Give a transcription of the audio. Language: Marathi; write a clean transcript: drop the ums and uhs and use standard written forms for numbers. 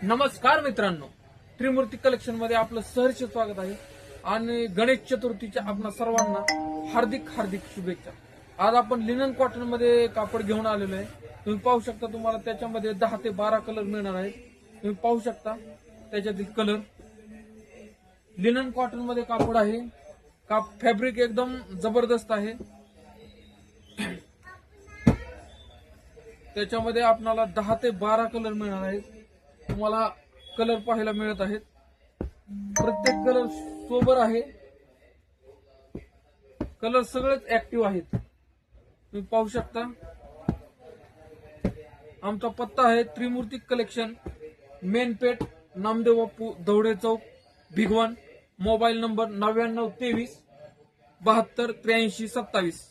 नमस्कार मित्रांनो, त्रिमूर्ती कलेक्शन मध्ये आपलं सहर्ष स्वागत आहे आणि गणेश चतुर्थीच्या आपणा सर्वांना हार्दिक हार्दिक शुभेच्छा। आज आपण लिनन कॉटन मध्ये कापड घेऊन आलेलो आहे। तुम्ही पाहू शकता, तुम्हाला त्याच्यामध्ये 10 ते 12 कलर मिळणार आहेत। तुम्ही पाहू शकता त्याच्यातील कलर। लिनन कॉटन मध्ये कापड आहे, फॅब्रिक एकदम जबरदस्त आहे। त्याच्यामध्ये आपल्याला 10 ते 12 कलर मिळणार आहेत। तुम्हाला कलर पाहायला मिळत आहेत, प्रत्येक कलर सोबर आहे, कलर सगळेच ऍक्टिव्ह आहेत। तुम्ही पाहू शकता आमचा पत्ता आहे Trimurti collection, main Peth, Namdev Bapu Daude Chowk, Bhigwan. Mobile number 9923 72 83 27।